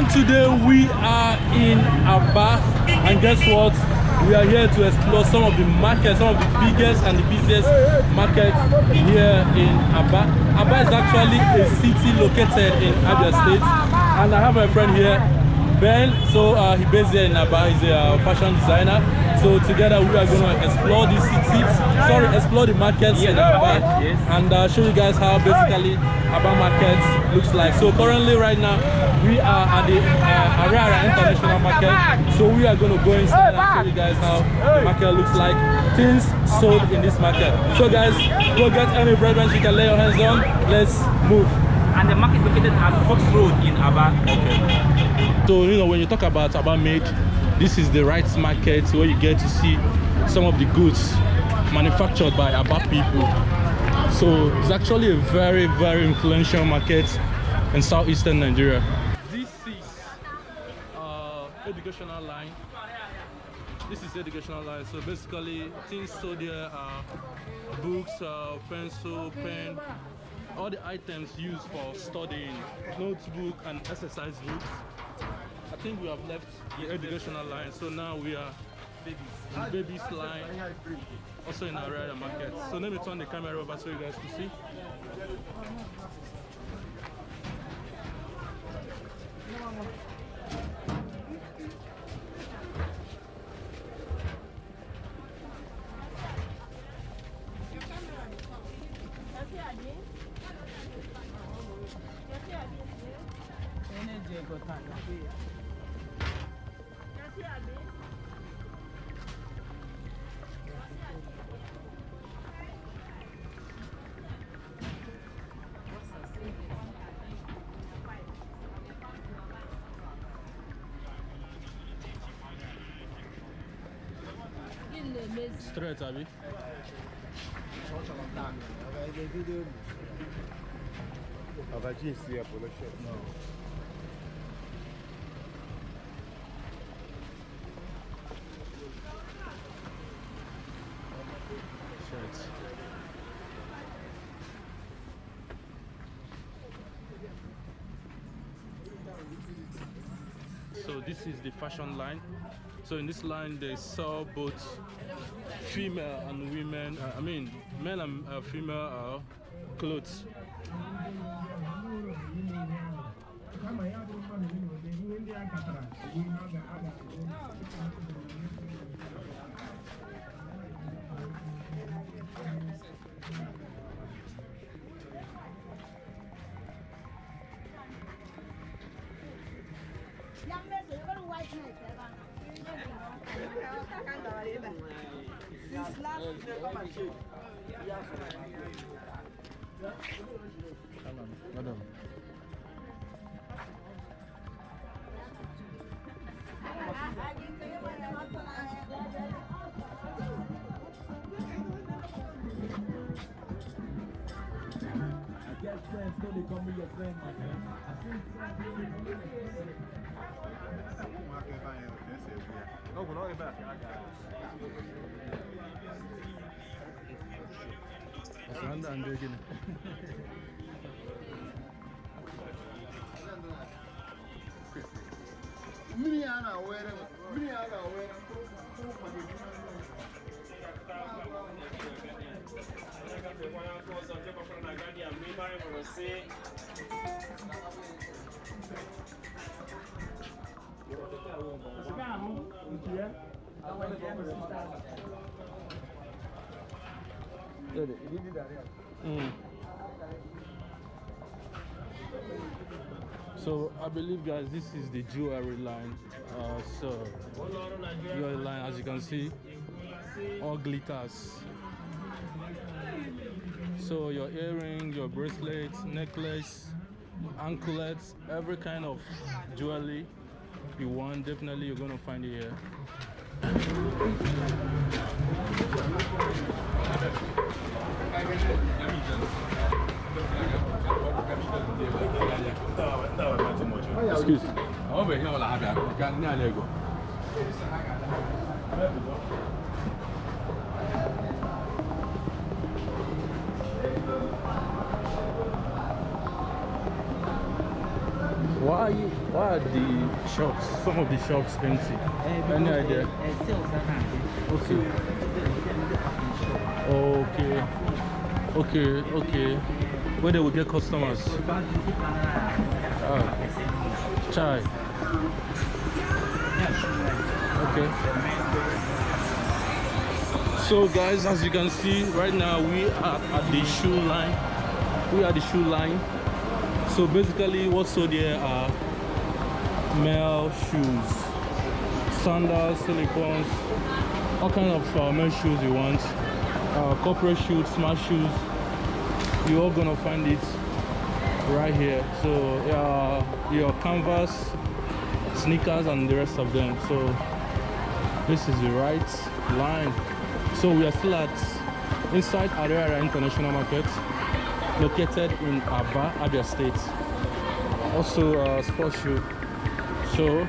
And today we are in Abia, and guess what? We are here to explore some of the markets, some of the biggest and the busiest markets here in Abia. Abia is actually a city located in Abia State, and I have my friend here, Ben. So he based here in Abia. He's a fashion designer. So together we are going to explore the city, explore the markets in Abia, and show you guys how basically Abia markets looks like. So currently right now we are at the Abia International Market. So we are going to go inside and show you guys how the market looks like, things sold in this market. So guys, go get any fragrance you can lay your hands on. Let's move. And the market is located at Fox Road in Abia. Okay. So you know, when you talk about Abia Made, this is the right market where you get to see some of the goods manufactured by Abia people. So it's actually a very, very influential market in southeastern Nigeria. This is educational line. This is educational line. So basically things sold here are books, pencil, pen, all the items used for studying, notebook and exercise books. I think we have left the educational line, so now we are in the babies line, also in our area market. So let me turn the camera over so you guys can see. Straight, Abby. No. So this is the fashion line. So in this line they sell both female and women, men and female clothes. Madam. I guess friends know they come with your friend, my friend. So I believe, guys, this is the jewelry line. Jewelry line, as you can see, all glitters. So your earring, your bracelets, necklace, anklets, every kind of jewelry you want, definitely you're gonna find it here. Excuse me. Why are the shops, some of the shops empty? Any idea? Okay. Where they will get customers? Chai. Okay. So guys, as you can see right now, we are at the shoe line. So basically what's sold here are male shoes, sandals, silicones, all kinds of male shoes you want, corporate shoes, smart shoes. You're all gonna find it right here. So your canvas, sneakers, and the rest of them. So this is the right line. So we are still inside Abia International Market, located in Abia State. Also sports shoe. So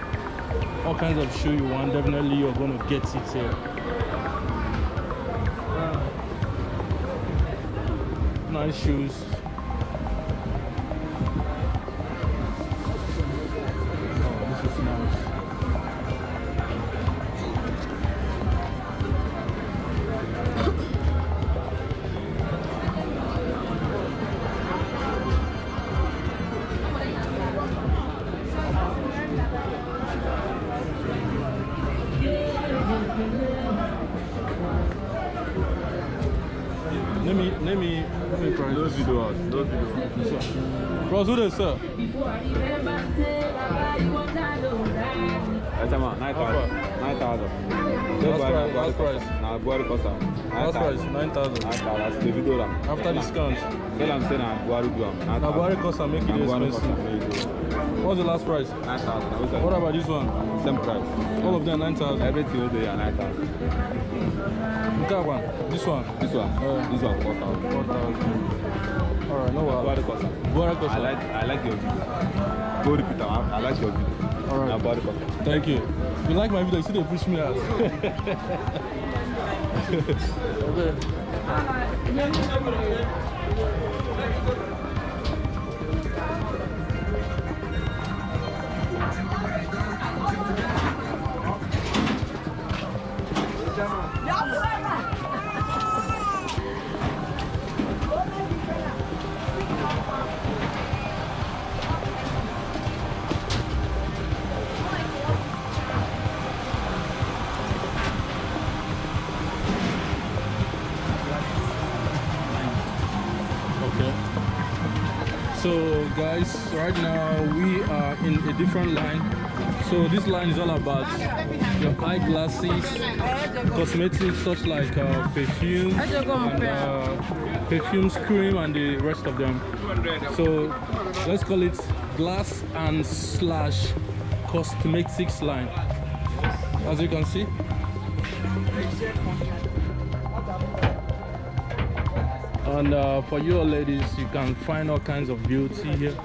all kinds of shoe you want, definitely you're gonna get it here. Nice shoes. Oh, this is nice. Let me try those videos. Bros, who this, sir? That's 9,000. Last price. Now, Buhari cost Last price, 9,000. That's the video. After discount. Tell I'm saying Buhari do. Now Buhari cost make it expensive. What's the last price? 9,000. What about this one? Same price. All of them 9,000. Everything over there 9,000. That one. This one. This one 4,000. 4,000. Alright, no worries. Buhari cost. I like your video. Go repeat. I like your video. Alright. Now Buhari cost. Thank you. You like my video? You see they push me out. Okay. So guys, right now we are in a different line. So this line is all about your eyeglasses, cosmetics such like perfume and perfumes, cream, and the rest of them. So let's call it glass and slash cosmetics line. As you can see. And for you ladies, you can find all kinds of beauty here.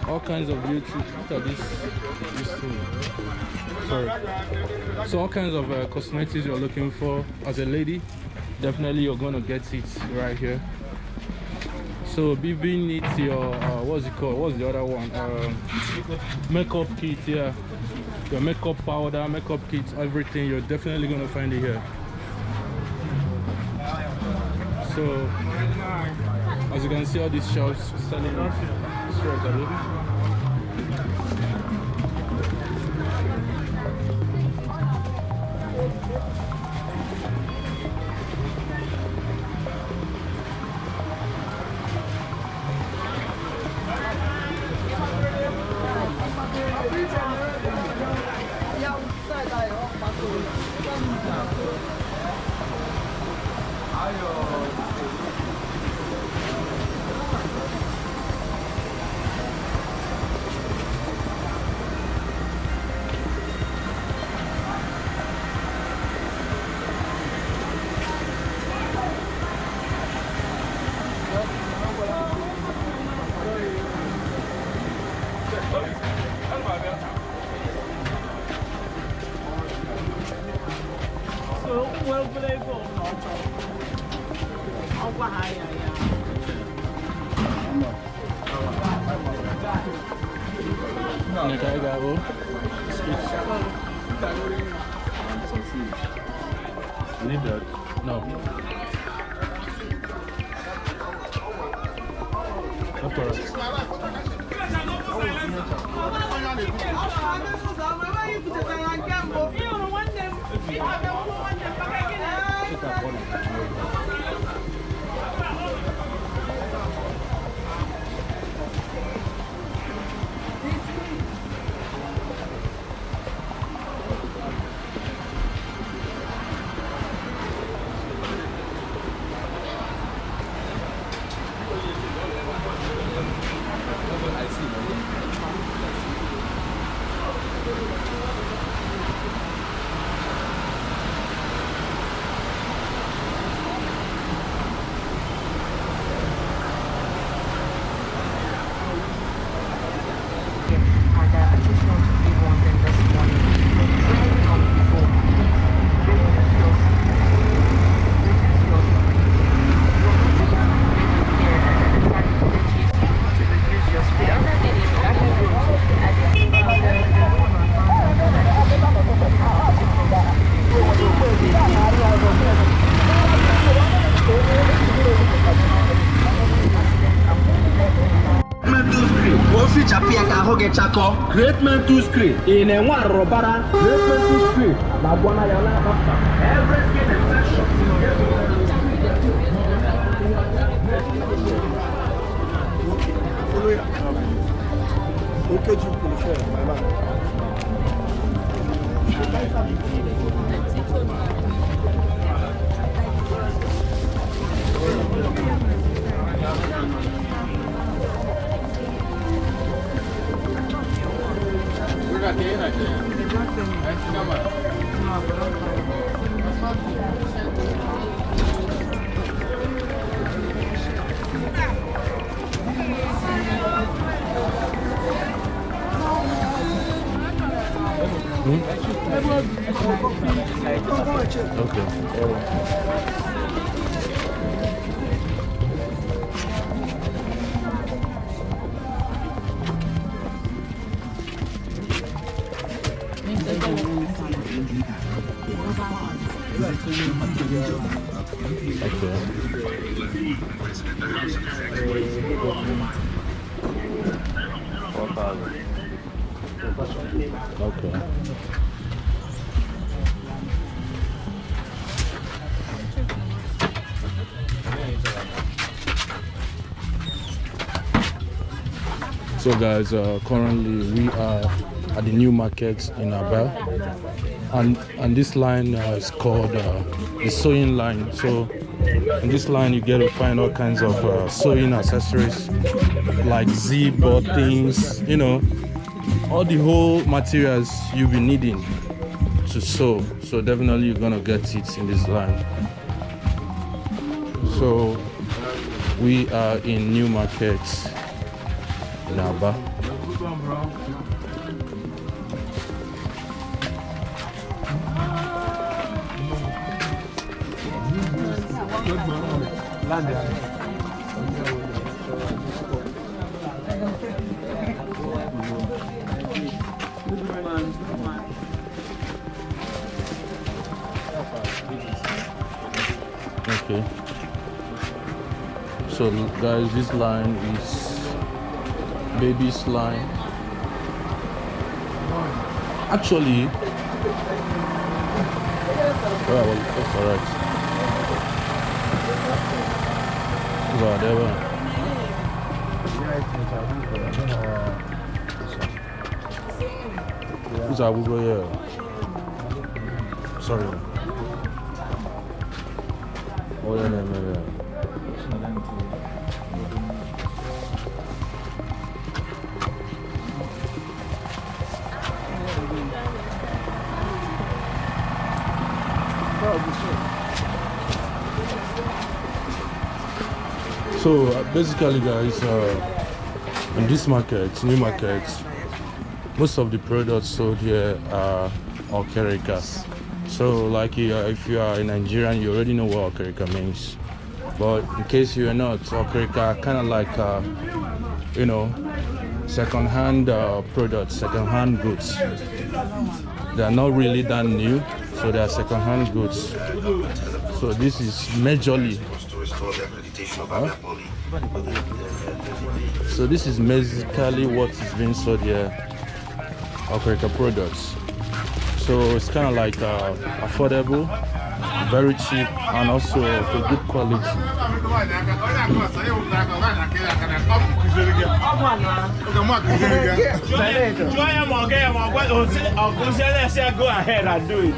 All kinds of beauty. Look at this thing. Sorry. So all kinds of cosmetics you're looking for as a lady, definitely you're gonna get it right here. So BB needs your what's it called? What's the other one? Makeup kit. Yeah, your makeup powder, makeup kits, everything. You're definitely gonna find it here. So, as you can see, all these shops selling straight. I'll You need that? No. That's all Great mental screen in a one robara. Great mental screen. La buona yala basta. Every skin infection. Okay, you can share my man. Okay. So guys, currently we are at the new market in Abia, and this line is called the sewing line. So in this line you get to find all kinds of sewing accessories like zip, buttons, you know, all the whole materials you'll be needing to sew. So definitely you're gonna get it in this line. So we are in new market in Abia. Okay. So guys, this line is baby's line. Actually, well, that's alright. Whatever. Who's our Google here? Sorry. Oh yeah, yeah. So basically guys, in this market, new market, most of the products sold here are okerika. So like if you are a Nigerian, you already know what okerika means, but in case you are not, okerika kind of like you know, second-hand products, second-hand goods. They are not really that new, so they are second-hand goods. So this is majorly. So this is basically what is being sold here. Okrika products. So it's kind of like affordable, very cheap, and also of a good quality. Go ahead and do it.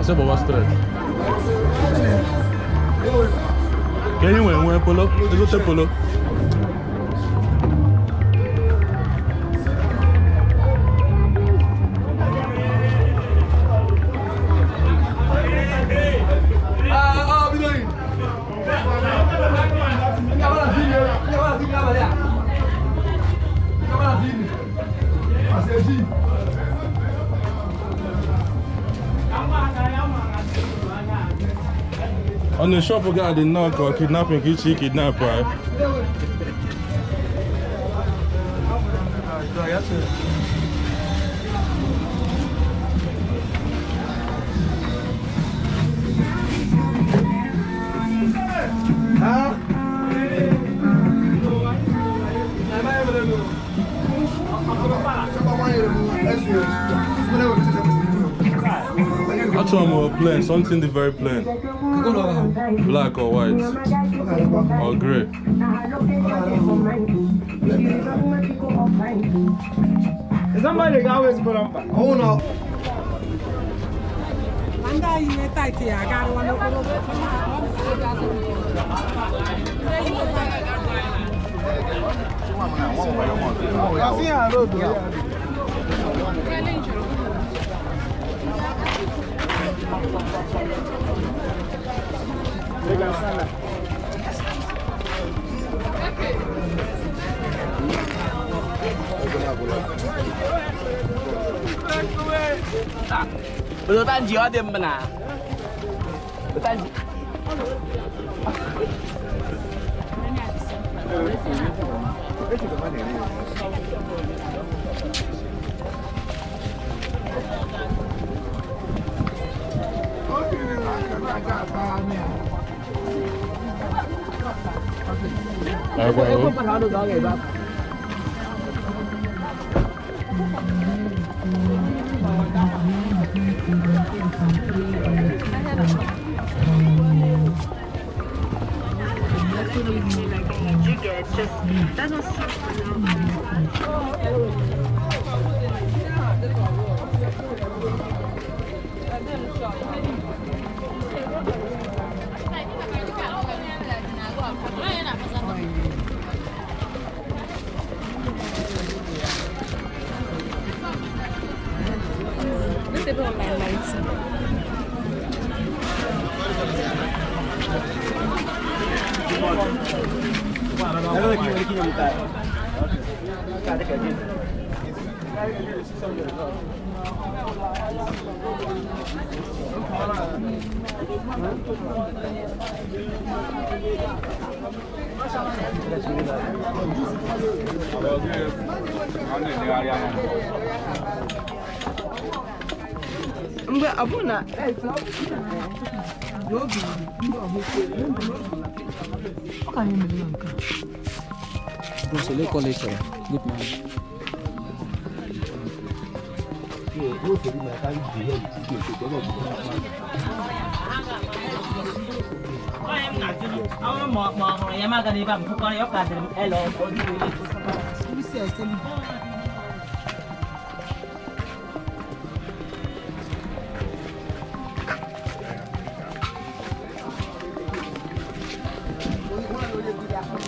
Ese boba straight. ¿Qué es un polo? ¿Es usted polo? On the shop, we got the knock or kidnapping, kidnap, right? That's what I'm plain, something very plain. Black or white or grey. Somebody always put on back. Oh no. Betul jiwa dia benar. Betul.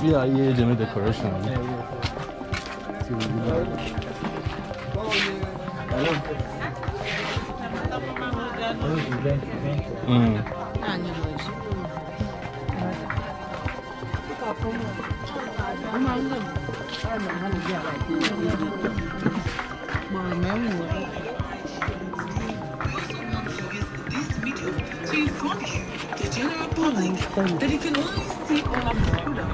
Yeah, they made decoration. To inform you the general public that you can only see on our computer.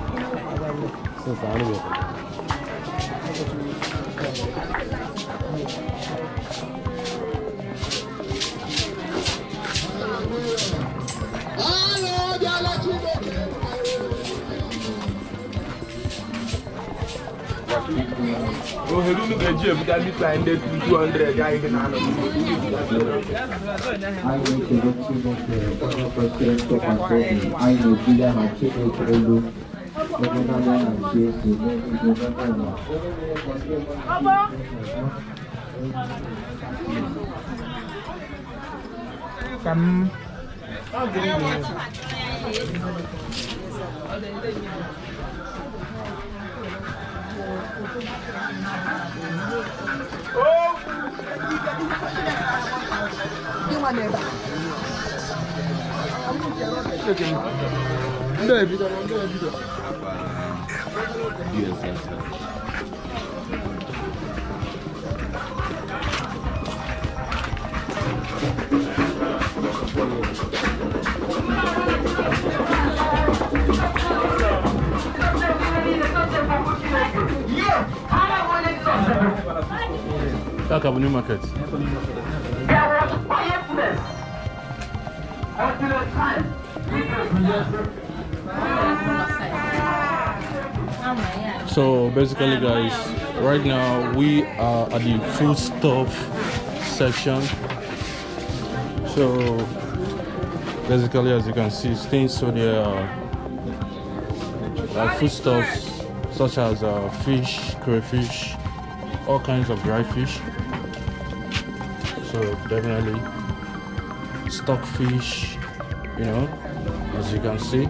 Oh, he didn't get you, but I need to find 200 guys in Anna. Talk about new market. There was quietness until the time. So basically, guys, right now we are at the food stuff section. So basically, as you can see, things so there are foodstuffs such as fish, crayfish, all kinds of dry fish. So definitely stockfish, you know, as you can see.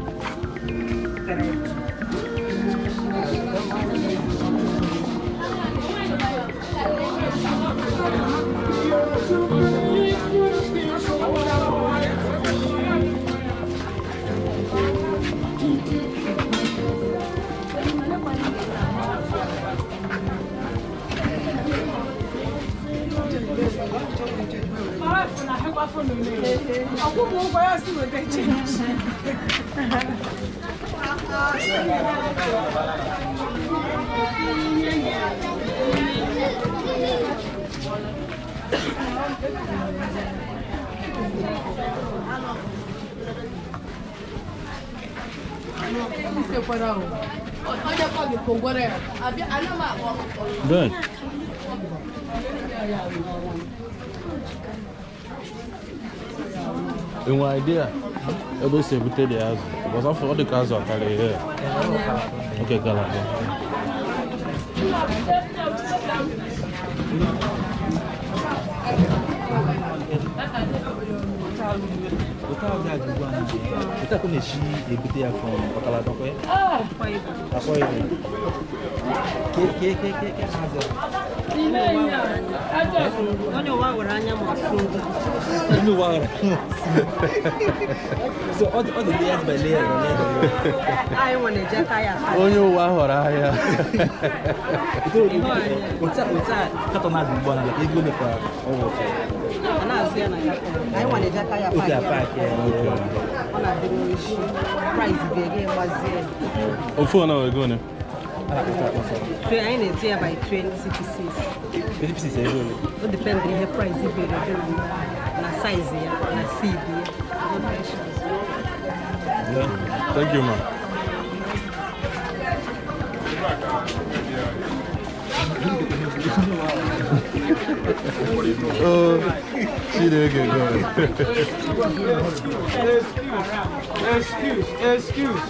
Good. In one idea, everybody say we take the house. Because after all the cars are carried here. Okay, Gala. Kita kena si ebite ya from bakala toko ya. Apa itu? Ke kaza. Onyo wa uranya masunga. Inu wa. So all the layers by layer. I want to jaka ya. Onyo wa horaya. Itu uta katona bwana la ego ne pa. Ana asia na jaka. I want to jaka ya pa. Okay, pa. Ona dero shi. Price bege wazie. Ofu na we go ne. So I need to say by 20 pieces. 20 pieces ego ne. It depends on the price bege na size ya, na seed ya. Thank you, man. Oh, she did get good. Excuse.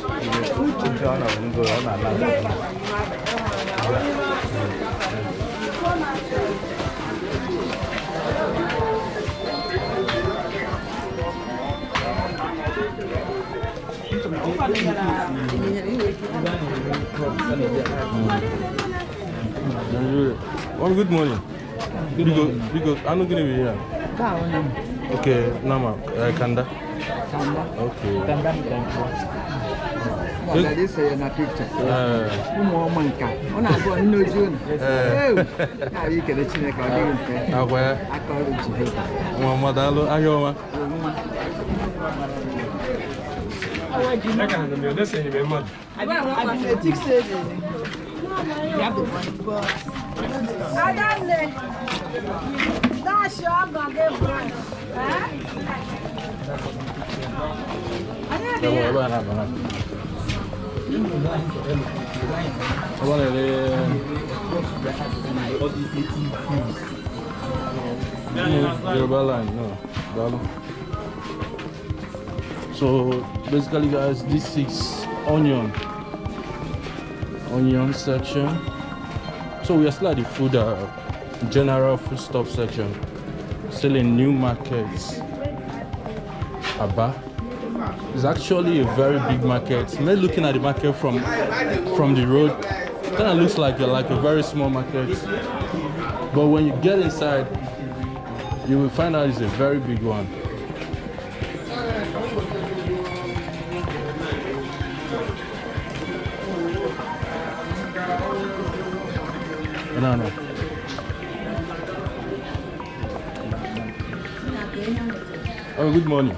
One good morning. Because I'm not going to be here. Okay, Nama, Kanda. Okay. This is a picture. So basically guys, this is onion section. So we are still at the food general food stuff section, still in new markets. Abba is actually a very big market. Maybe looking at the market from the road, kind of looks like a very small market, but when you get inside you will find out it's a very big one. No. Oh, good morning.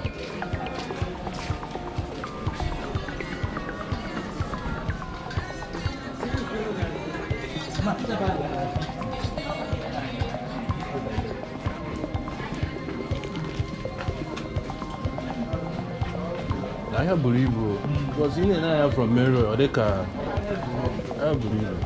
I believe because in and I from Mero or they can I believe.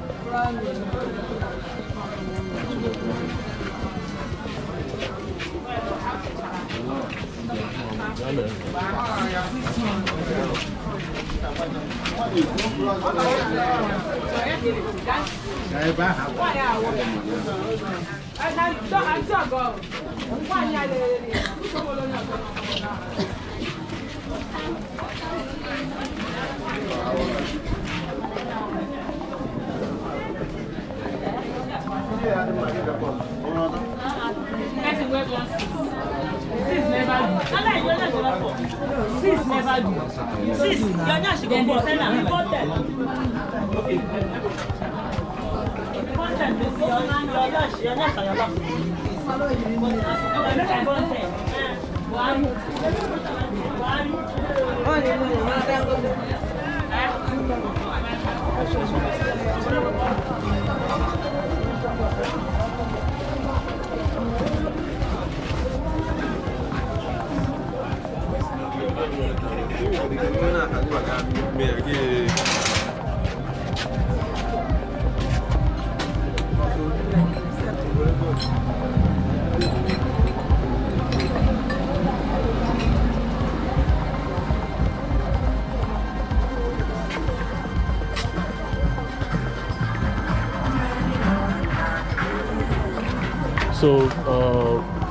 So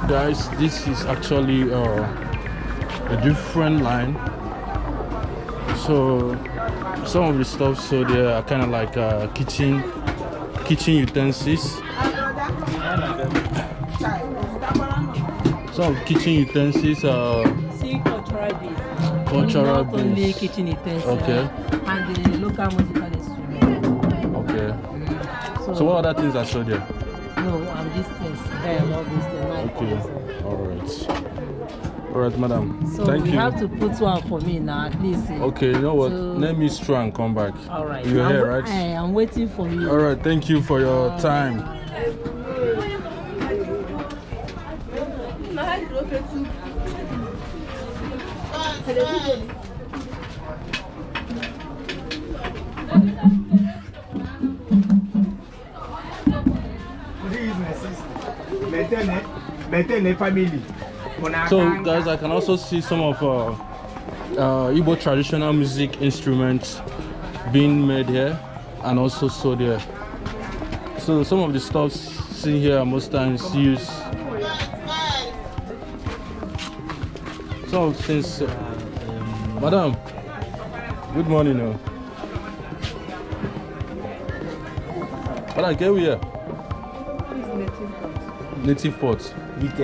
guys, this is actually a different line. So some of the stuff so there are kind of like kitchen utensils. Some kitchen utensils cultural not only kitchen utensils. Okay. And the local musical instruments. Okay. So what other things are so there? No, and these things. I love these things. Okay. All right, madam. So Thank you. You have to put one for me now, at least. Okay, you know what? Let me straw and come back. All right. You're here, right? I'm waiting for you. All right. Thank you for your time. Maintain a family. So guys, I can also see some of Eboh traditional music instruments being made here and also sold here. So some of the stuff seen here most times used. So since madam, good morning. But I get here. This is native pot. Native pot. With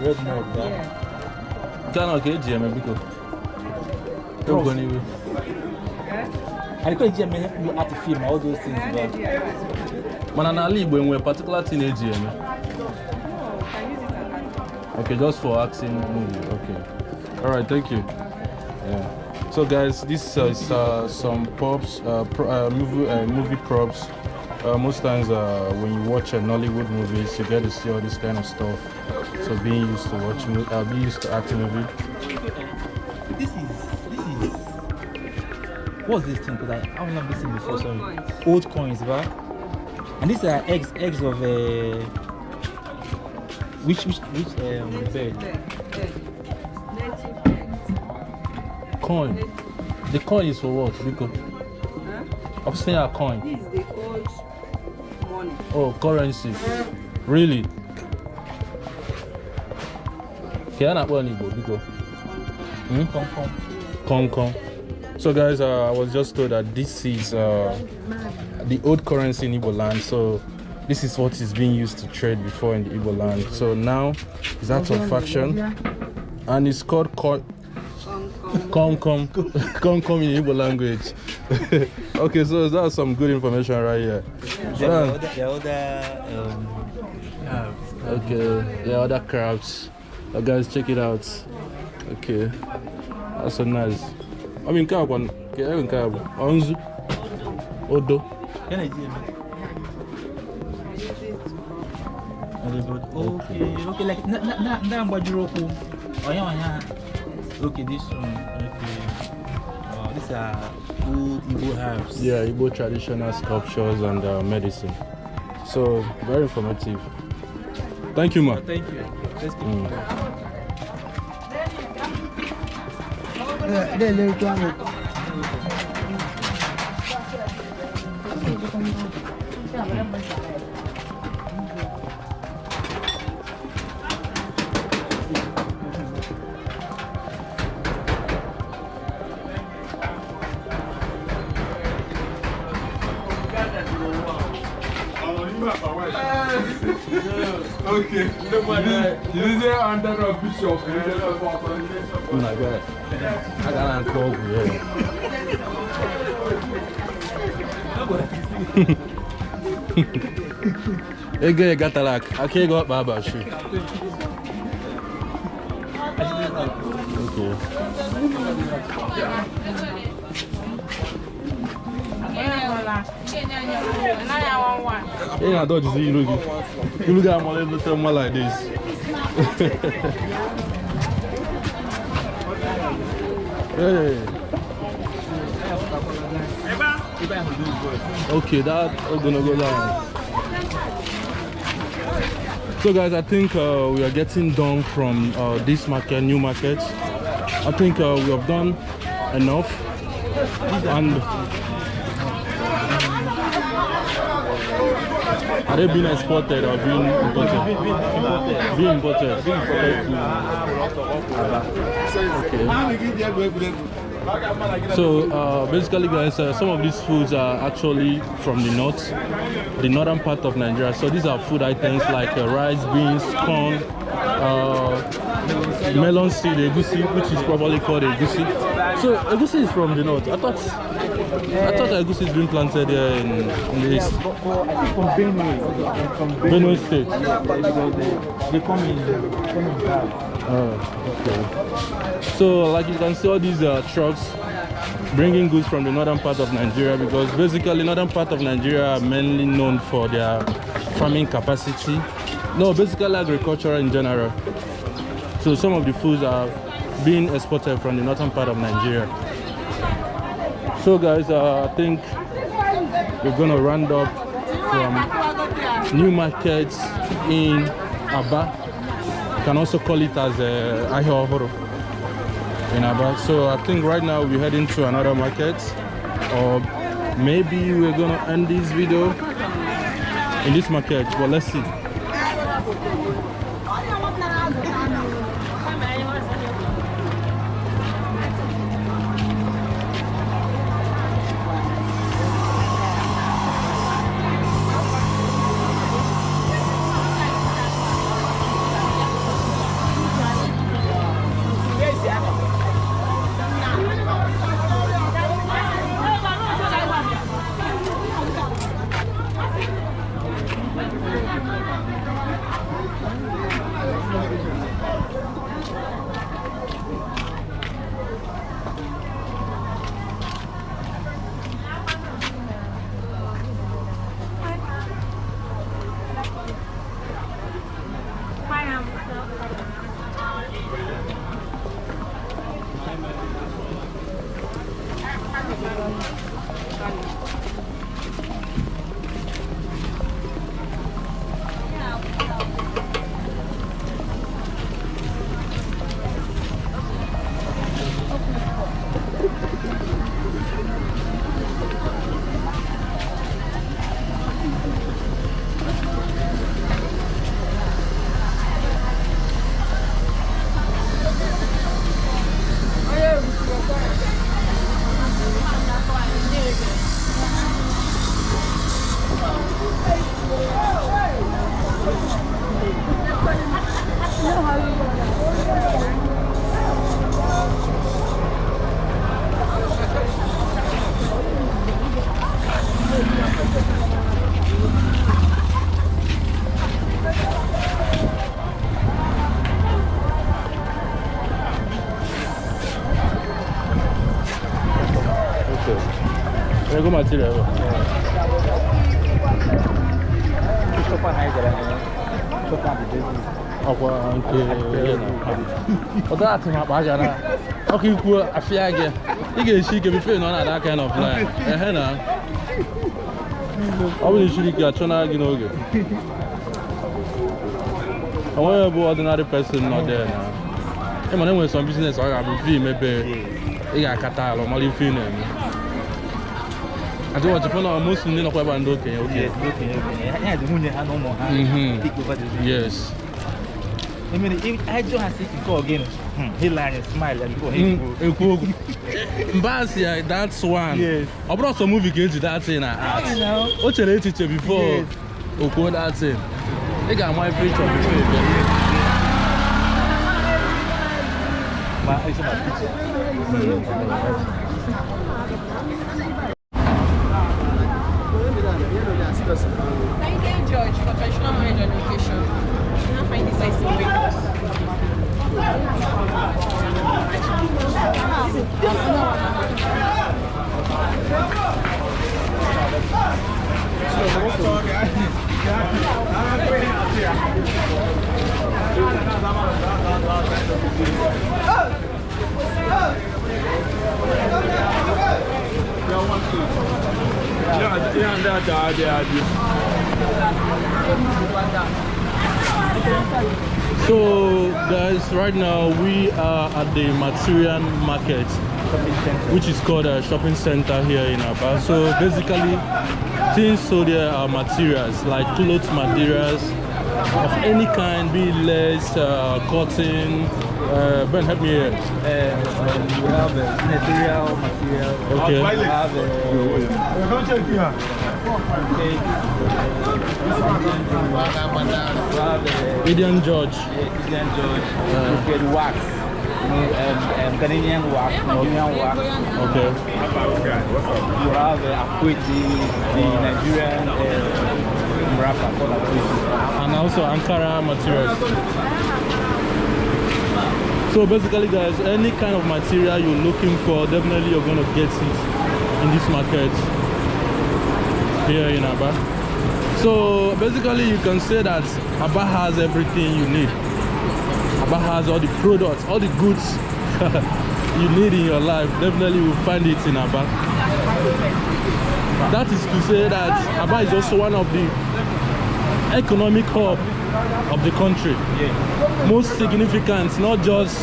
red milk. Yeah. Can I get GM because? Don't go anywhere. I call GM help you art film all those things. Man, na Ali when we particular thing GM. No, can use it as art. Okay, just for asking movie. Okay. All right, thank you. Yeah. So guys, this is some props, movie props. Most times when you watch Nollywood movies, you get to see all this kind of stuff. So being used to watching, being used to acting movie. This is what's this thing? Because I don't know this thing before. Old Sorry, coins. old coins, right? And these are eggs of which bird? Native eggs. Coin. The coin is for what? Because Huh? I'm saying a coin. This is the old money. Oh, currency. Really? Okay, I'm not one Igbo because. Kong. So guys, I was just told that this is the old currency in Igbo land. So this is what is being used to trade before in the Igbo land. So now it's out of fashion, and it's called Kong in Igbo language. Okay, so that's some good information right here. The other Okay, yeah, other crabs. Guys, check it out. Okay, that's so nice. I mean, crab one. Okay, I mean crab. Onzu, Odo. Can I GM? Okay, like na Mbajiroko. Oh yeah. Okay, this one. Okay. These are old Igbo herbs. Yeah, Igbo traditional sculptures and medicine. So very informative. Thank you, ma. Thank you. Let's keep Okay. You didn't under a bishop. Oh my God. I got an cold here. Hey, girl, got a lock. I can't go up Baba shoe. Okay. Hey, I thought you see you look at my little tell me like this. Hey. Okay, that's gonna go down. So guys, I think we are getting done from this market, new market. I think we have done enough. And are they being exported or being imported? Being imported. Okay. So basically guys, some of these foods are actually from the north, the northern part of Nigeria. So these are food items like rice, beans, corn, melon seed, egusi, which is probably called egusi. So egusi is from the north. I thought egusi is being planted here in the east. I think from Benue State. They come in bags. Okay. So like you can see all these trucks bringing goods from the northern part of Nigeria, because basically northern part of Nigeria are mainly known for their farming capacity. No, basically agriculture in general. So some of the foods are being exported from the northern part of Nigeria. So guys, I think we're gonna round up from new markets in Abba. You can also call it as Ahihoro in Abba. So I think right now we're heading to another market, or maybe we're gonna end this video in this market, but let's see. material. Okay, cool. I feel again. You get she can be feeling on that kind of line. I will should get China, you know. I want to be ordinary person not there now. I'm going to some business or I'm free, maybe. I got Qatar or Mali feeling. I don't want to find out most in the web and okay. Yes. I mean, if I don't have to go again, he lied and smiled and go. Basia, that's one. Yes. I brought some movie games to that thing. What's your teacher before? Okay, that's it. They got my picture before. It's my picture. Thank you, George, for traditional marriage and education. I find this nice So guys, right now we are at the Material Market, which is called a shopping center here in Abia. So basically, things so there are materials like clothes materials of any kind, be it lace, cotton. Ben, help me here. We have material. Okay. We have Indian George. Indian George. We get wax. Ghanaian wax, Nigerian wax. Okay. You have Akweti, the Nigerian wrapper called Akweti. And also Ankara materials. So basically guys, any kind of material you're looking for, definitely you're going to get it in this market here in Abia. So basically you can say that Abia has everything you need. Abia has all the products, all the goods you need in your life. Definitely you'll find it in Abia. That is to say that Abia is also one of the economic hub of the country. Most significant, not just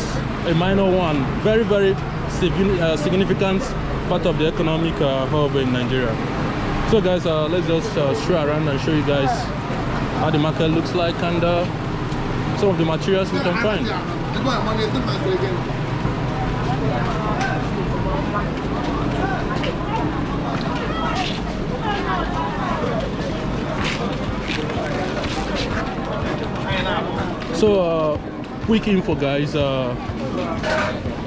a minor one, very, very significant part of the economic hub in Nigeria. So guys, let's just stroll around and show you guys how the market looks like and some of the materials we can find. So quick info guys,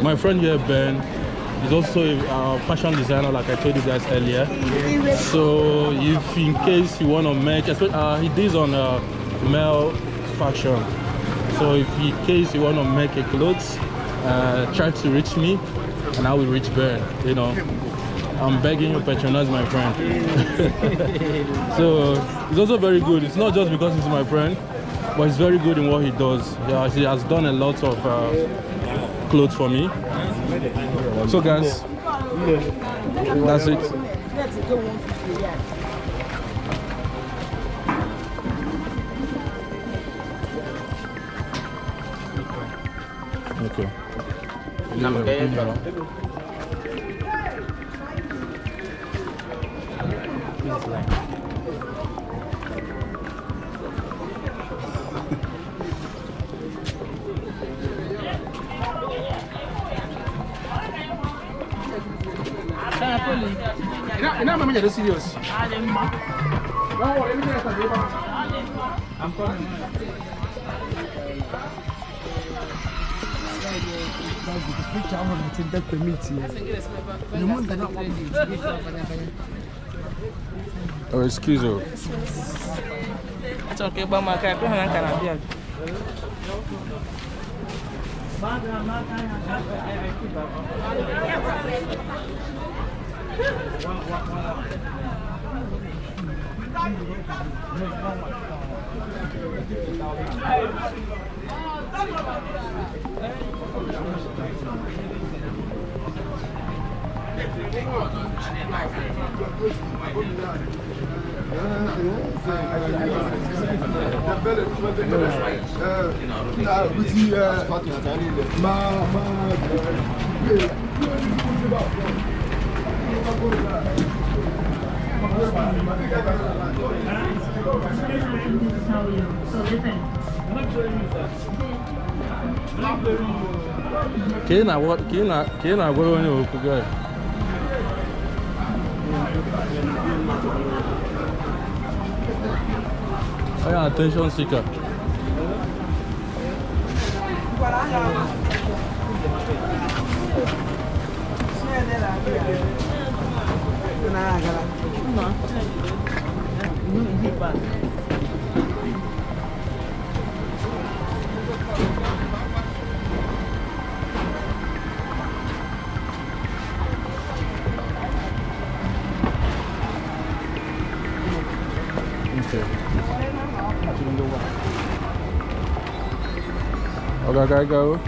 my friend here Ben is also a fashion designer, like I told you guys earlier. So if in case you want to make, he deals on male fashion, so if in case you want to make a clothes, try to reach me and I will reach Ben. You know, I'm begging you, patronize my friend. So it's also very good. It's not just because he's my friend, but he's very good in what he does. Yeah, he has done a lot of clothes for me. So guys, that's it. Okay. Ina mama nyɛ serious. I'm coming. Oh, excuse me. It's okay, but my car can't be. Kena what? Kena where when you go? I am attention seeker. Okay, go.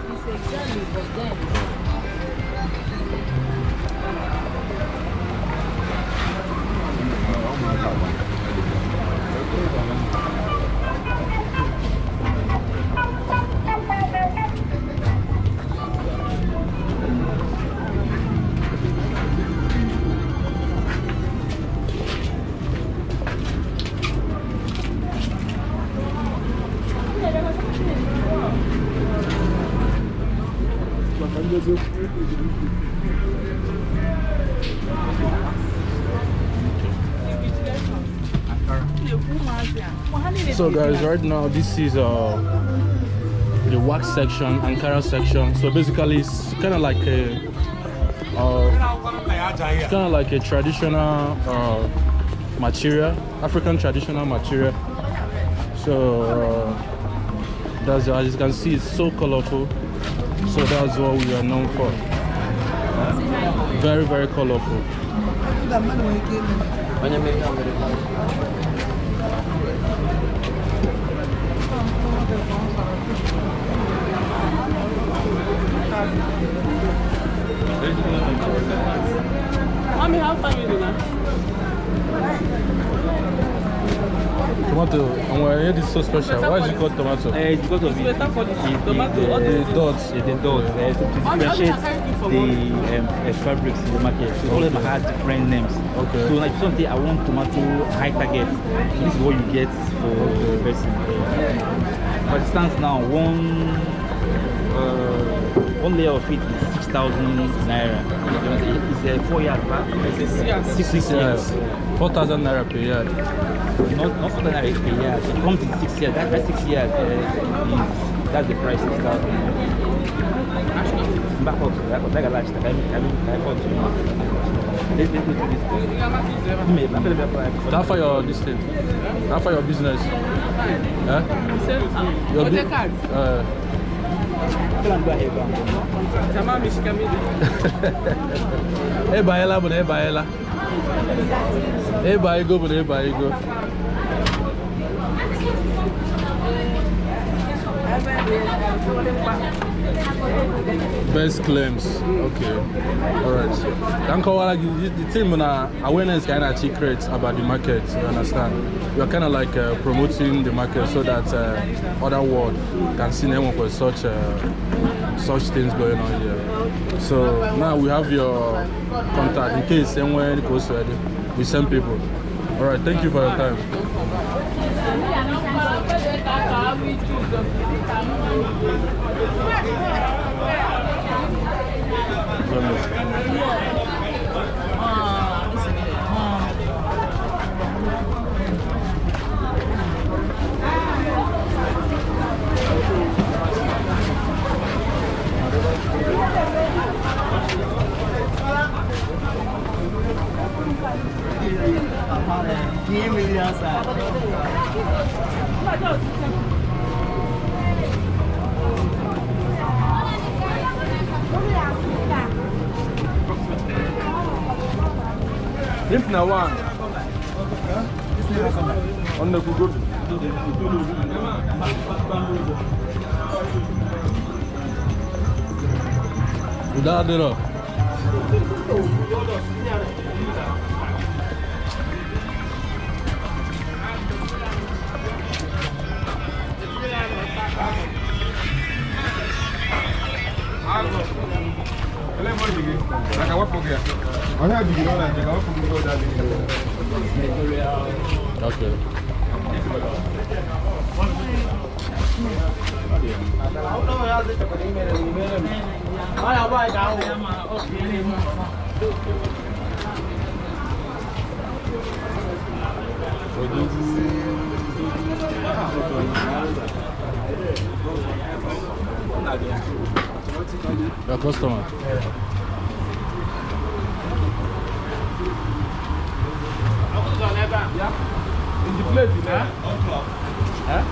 So guys, right now this is the wax section, Ankara section. So basically it's kind of like a traditional material, African traditional material. So that's, as you can see, it's so colorful. So that's what we are known for. Very, very colorful. Mommy, how far you doing? Tomato, and why is this so special? Why is it called tomato? It's because of Better for the tomato. The dots. the dots. To differentiate the fabrics in the market. So all of them have different names. Okay. So like something I want tomato high target. This is what you get for the person. For instance, now one layer of it is 6,000 naira. It's 4 years back. 6 years. 4,000 naira per year. Not 4,000 naira per year. It comes in 6 years. That 6 years that's the price. 6,000. Back up to that. Like a large time. Let's go to this. How for your this thing? How for your business? Your card. Hey, Baela, but hey, Baela. Hey, Baigo, but hey, Baigo. Best claims. Okay. Alright. Thank you. The team awareness kind of secrets about the market, you understand? You're kind of like promoting the market so that other world can see them for such things going on here. So now we have your contact in case somewhere it goes ready. We send people. Alright, thank you for your time. If na one. On the Google. Without it up. Okay. Your customer. In the plate, you know? Huh?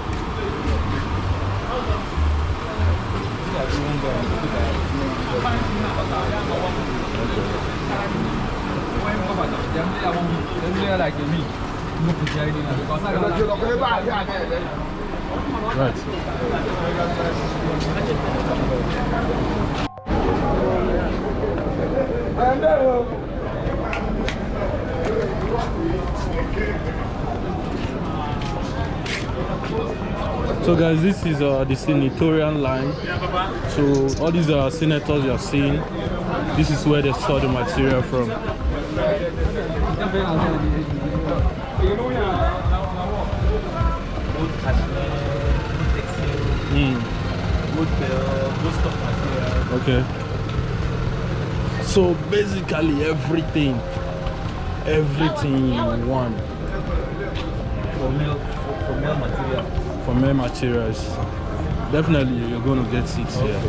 Right. So guys, this is the senatorial line. So all these senators you are seeing, this is where they store the material from. Okay. So basically everything you want. For male materials. Definitely you're going to get seats here.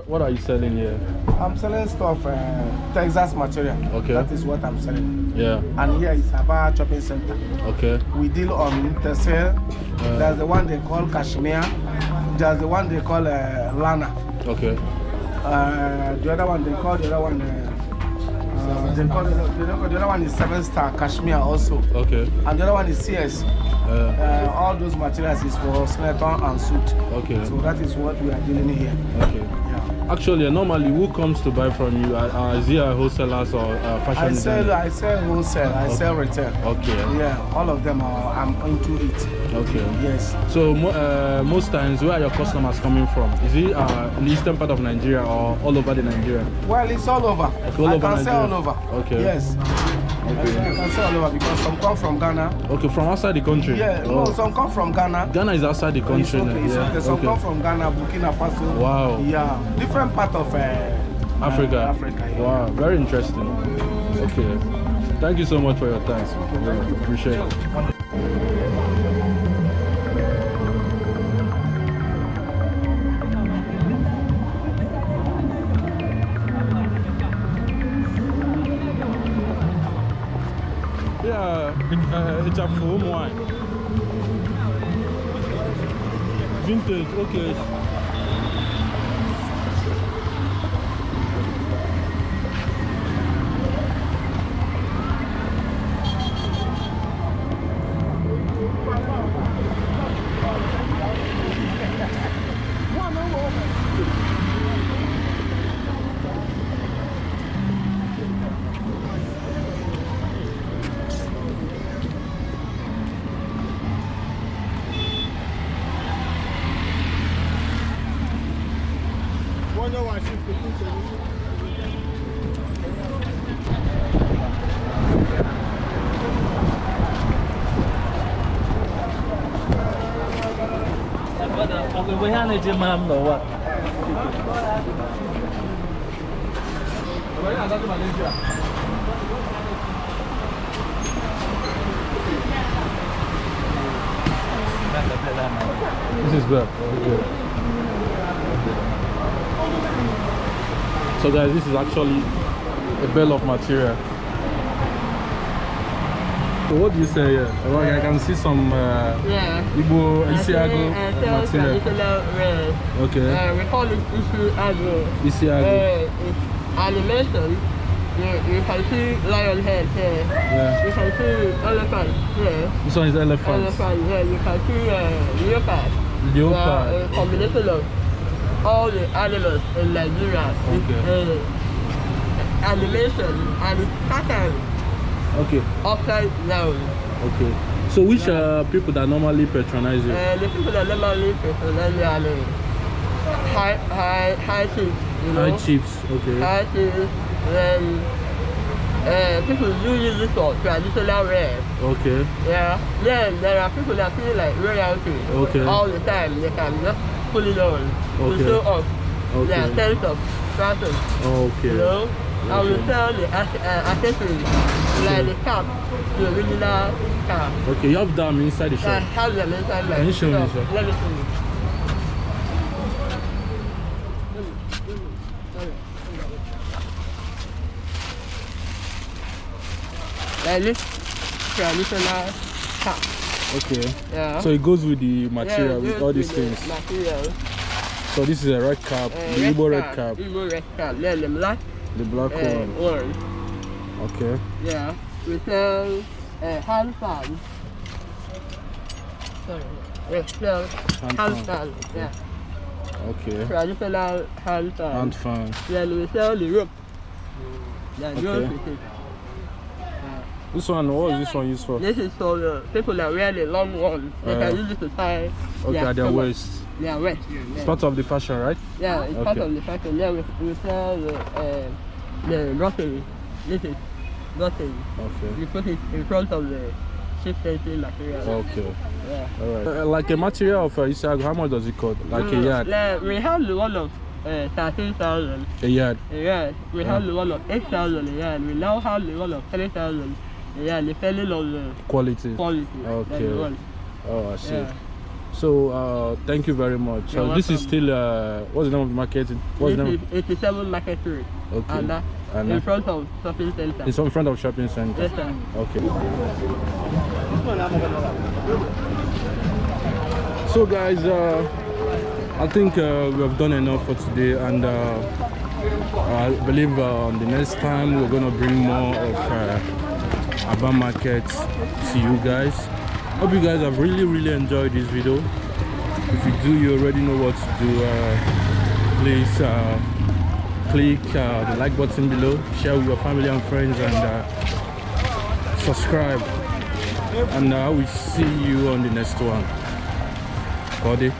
What are you selling here? I'm selling stuff, Texas material. Okay. That is what I'm selling. Yeah. And here is Abia Shopping Center. Okay. We deal on Texas. There's the one they call Cashmere. There's the one they call Lana. Okay. The other one they call the other one is 7-star Cashmere also. Okay. And the other one is CS. All those materials is for sweater and suit. Okay. So that is what we are dealing here. Okay. Yeah. Actually, normally, who comes to buy from you? Is it wholesalers or fashion designers? I sell wholesale, I sell retail. Okay. Yeah, all of them I'm into it. Okay. Yes. So most times, where are your customers coming from? Is it in the eastern part of Nigeria or all over the Nigeria? Well, it's all over. Okay, all I over can sell all Nigeria. over. Okay. Yes. Okay. I can sell all over because some come from Ghana. Okay, from outside the country? Yeah, Oh. no, some come from Ghana. Ghana is outside the country. It's okay, it's Yeah. okay. Some Okay. come from Ghana, Burkina Faso. Wow. Yeah, different part of Africa. Africa. Yeah. Wow, very interesting. Okay. Thank you so much for your time. Yeah, appreciate it. Yeah, it's a home wine. Vintage, okay. we have a gym, no what? This is good. So guys, this is actually a bale of material. So what do you say here? Well, I can see some Eboh Isiago material. Okay. We call it Isiago. Isiago. It's animation. You can see lion head here. Yeah. You can see elephant here. This one is elephant. Elephant, yeah. You can see leopard. Leopard. A combination of all the animals in Nigeria. Okay. It's animation and it's pattern. Okay. Upside down. Okay. So which people that normally patronize you? The people that normally patronize me are the high chiefs, you know. High chiefs, okay. High chiefs, then people do use this for traditional wear. Okay. Yeah. Then there are people that feel like royalty. Okay. All the time. They can just pull it on to show off their sense of fashion. Okay. You know? I will sell the accessories, like the cap, the original cap. Okay, you have them inside the shop? I have them inside my Can you show me, sir? Let me show you. Like this traditional cap. Okay. Yeah. So it goes with the material, Yeah, with all these things. Material. So this is a red cap, the Eboh red cap. Eboh red cap. Then the black. The black one. Orange. Okay. Yeah. We sell hand fans. Sorry. We sell hand fans. Yeah. Okay. Traditional hand fans. Hand fan. Then we sell the rope. The rope is it. This one, what is this one used for? This is for the people that wear the long ones. They can use it to tie their waist. Their waist. It's part of the fashion, right? Yeah, it's part of the fashion. Then we sell the rotary. This is rotary. Okay. You put it in front of the 6cm material. Okay. Yeah. Alright. Like a material of Isiago, how much does it cost? Like a yard? We have the one of 13,000 a yard. a yard. We have the one of 8,000 a yard. We now have the one of 3,000 a yard, depending on the quality. Okay. Oh, I see. Yeah. So thank you very much. So this is still what's the name of the market? What's the name? 87 Market Street. Okay. And in front of shopping center. It's in front of shopping center. Yes, sir. Okay. So guys, I think we have done enough for today, and I believe the next time we're gonna bring more of Abia market to you guys. Hope you guys have really enjoyed this video. If you do, you already know what to do. Please click the like button below, share with your family and friends, and subscribe. And I will see you on the next one. Body.